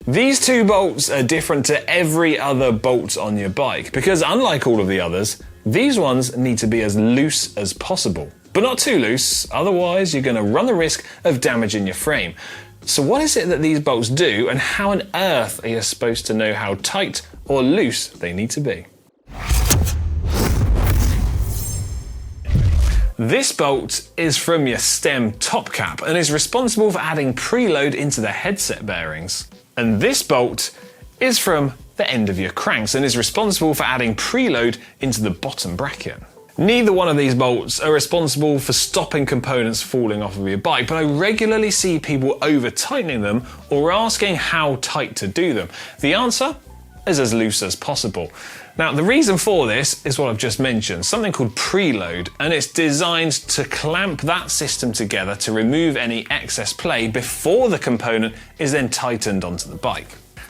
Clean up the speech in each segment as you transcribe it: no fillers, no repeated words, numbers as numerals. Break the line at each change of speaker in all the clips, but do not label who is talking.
These two bolts are different to every other bolt on your bike because unlike all of the others, these ones need to be as loose as possible. But not too loose, otherwise you're going to run the risk of damaging your frame. So what is it that these bolts do, and how on earth are you supposed to know how tight or loose they need to be? This bolt is from your stem top cap and is responsible for adding preload into the headset bearings. And this bolt is from the end of your cranks and is responsible for adding preload into the bottom bracket. Neither one of these bolts are responsible for stopping components falling off of your bike, but I regularly see people over-tightening them or asking how tight to do them. The answer is as loose as possible. Now, the reason for this is what I've just mentioned, something called preload, and it's designed to clamp that system together to remove any excess play before the component is then tightened onto the bike.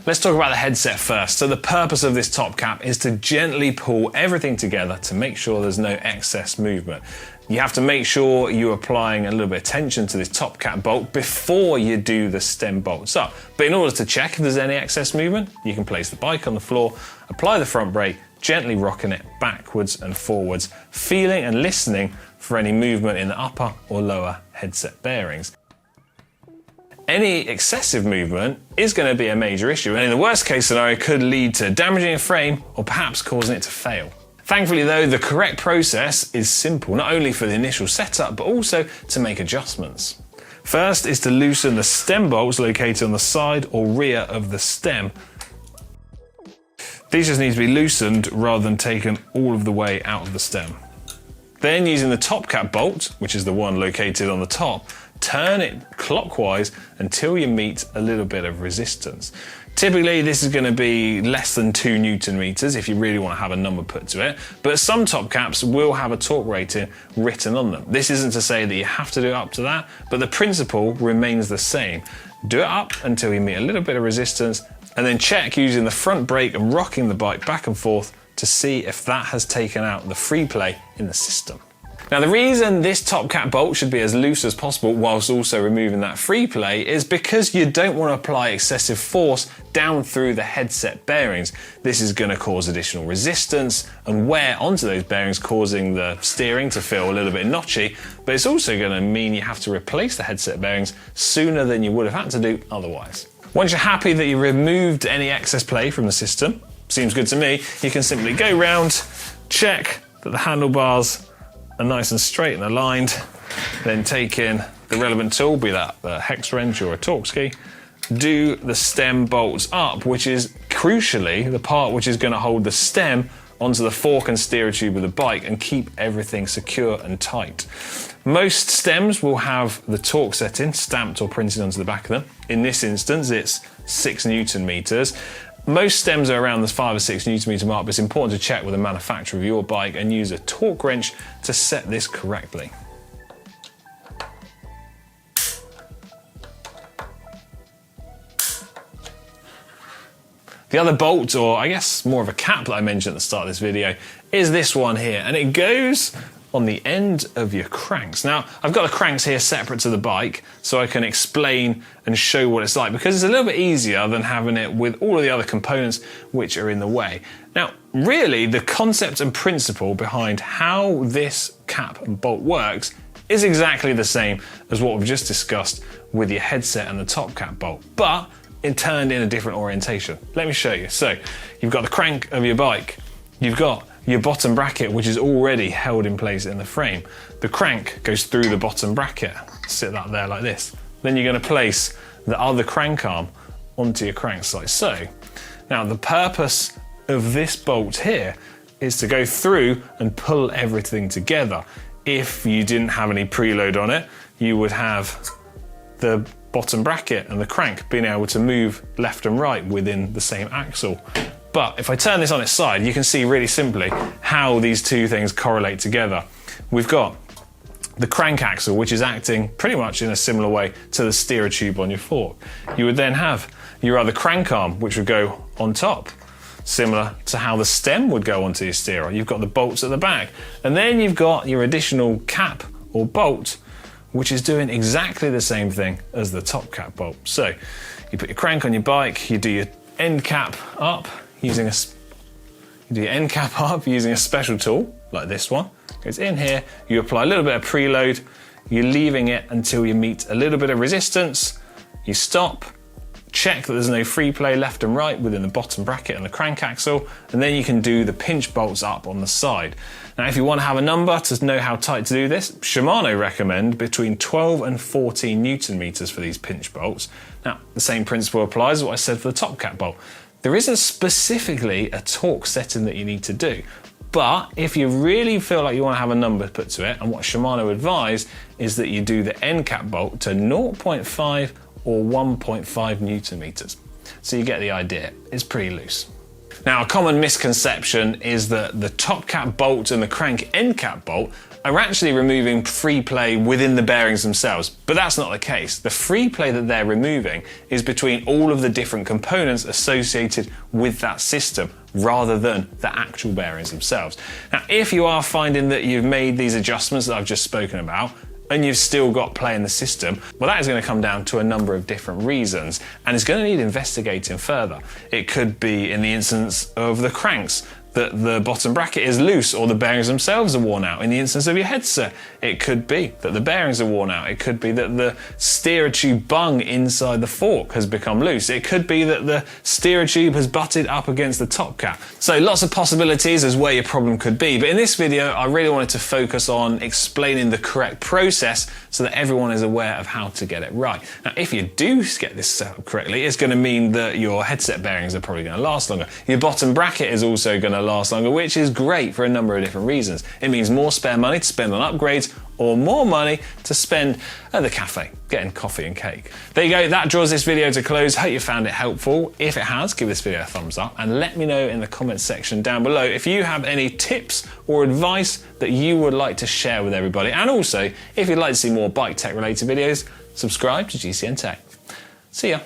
Let's talk about the headset first. So the purpose of this top cap is to gently pull everything together to make sure there's no excess movement. You have to make sure you're applying a little bit of tension to this top cap bolt before you do the stem bolts up. But in order to check if there's any excess movement, you can place the bike on the floor, apply the front brake, gently rocking it backwards and forwards, feeling and listening for any movement in the upper or lower headset bearings. Any excessive movement is going to be a major issue, and in the worst case scenario could lead to damaging a frame or perhaps causing it to fail. Thankfully though, the correct process is simple, not only for the initial setup, but also to make adjustments. First is to loosen the stem bolts located on the side or rear of the stem. These just need to be loosened rather than taken all of the way out of the stem. Then using the top cap bolt, which is the one located on the top, turn it clockwise until you meet a little bit of resistance. Typically this is going to be less than 2 Newton meters if you really want to have a number put to it, but some top caps will have a torque rating written on them. This isn't to say that you have to do it up to that, but the principle remains the same. Do it up until you meet a little bit of resistance, and then check using the front brake and rocking the bike back and forth to see if that has taken out the free play in the system. Now the reason this top cap bolt should be as loose as possible whilst also removing that free play is because you don't want to apply excessive force down through the headset bearings. This is going to cause additional resistance and wear onto those bearings, causing the steering to feel a little bit notchy, but it's also going to mean you have to replace the headset bearings sooner than you would have had to do otherwise. Once you're happy that you removed any excess play from the system, seems good to me, you can simply go round, check that the handlebars are nice and straight and aligned, then take in the relevant tool, be that a hex wrench or a torque ski, do the stem bolts up, which is crucially the part which is going to hold the stem onto the fork and steer tube of the bike and keep everything secure and tight. Most stems will have the torque setting stamped or printed onto the back of them. In this instance, it's 6 Newton meters. Most stems are around the 5 or 6 Newton meter mark, but it's important to check with the manufacturer of your bike and use a torque wrench to set this correctly. The other bolt, or I guess more of a cap that I mentioned at the start of this video, is this one here, and it goes on the end of your cranks. Now, I've got the cranks here separate to the bike so I can explain and show what it's like, because it's a little bit easier than having it with all of the other components which are in the way. Now, really, the concept and principle behind how this cap and bolt works is exactly the same as what we've just discussed with your headset and the top cap bolt, but it turned in a different orientation. Let me show you. So, you've got the crank of your bike, you've got your bottom bracket, which is already held in place in the frame. The crank goes through the bottom bracket, sit that there like this. Then you're going to place the other crank arm onto your cranks like so. Now the purpose of this bolt here is to go through and pull everything together. If you didn't have any preload on it, you would have the bottom bracket and the crank being able to move left and right within the same axle. But if I turn this on its side, you can see really simply how these two things correlate together. We've got the crank axle, which is acting pretty much in a similar way to the steerer tube on your fork. You would then have your other crank arm, which would go on top, similar to how the stem would go onto your steerer. You've got the bolts at the back, and then you've got your additional cap or bolt, which is doing exactly the same thing as the top cap bolt. So you put your crank on your bike, you do your end cap up using a special tool like this one. Goes in here, you apply a little bit of preload, you're leaving it until you meet a little bit of resistance, you stop, check that there's no free play left and right within the bottom bracket and the crank axle, and then you can do the pinch bolts up on the side. Now, if you want to have a number to know how tight to do this, Shimano recommend between 12 and 14 Newton meters for these pinch bolts. Now, the same principle applies as what I said for the top cap bolt. There isn't specifically a torque setting that you need to do, but if you really feel like you want to have a number put to it, and what Shimano advise is that you do the end cap bolt to 0.5 or 1.5 Newton meters. So you get the idea, it's pretty loose. Now, a common misconception is that the top cap bolt and the crank end cap bolt are actually removing free play within the bearings themselves, but that's not the case. The free play that they're removing is between all of the different components associated with that system, rather than the actual bearings themselves. Now, if you are finding that you've made these adjustments that I've just spoken about, and you've still got play in the system, well, that is going to come down to a number of different reasons, and it's going to need investigating further. It could be in the instance of the cranks, that the bottom bracket is loose or the bearings themselves are worn out. In the instance of your headset, it could be that the bearings are worn out. It could be that the steerer tube bung inside the fork has become loose. It could be that the steerer tube has butted up against the top cap. So lots of possibilities as where your problem could be. But in this video, I really wanted to focus on explaining the correct process so that everyone is aware of how to get it right. Now, if you do get this set up correctly, it's going to mean that your headset bearings are probably going to last longer. Your bottom bracket is also going to last longer, which is great for a number of different reasons. It means more spare money to spend on upgrades, or more money to spend at the cafe, getting coffee and cake. There you go, that draws this video to close. Hope you found it helpful. If it has, give this video a thumbs up and let me know in the comments section down below if you have any tips or advice that you would like to share with everybody. And also, if you'd like to see more bike tech related videos, subscribe to GCNTech. See ya.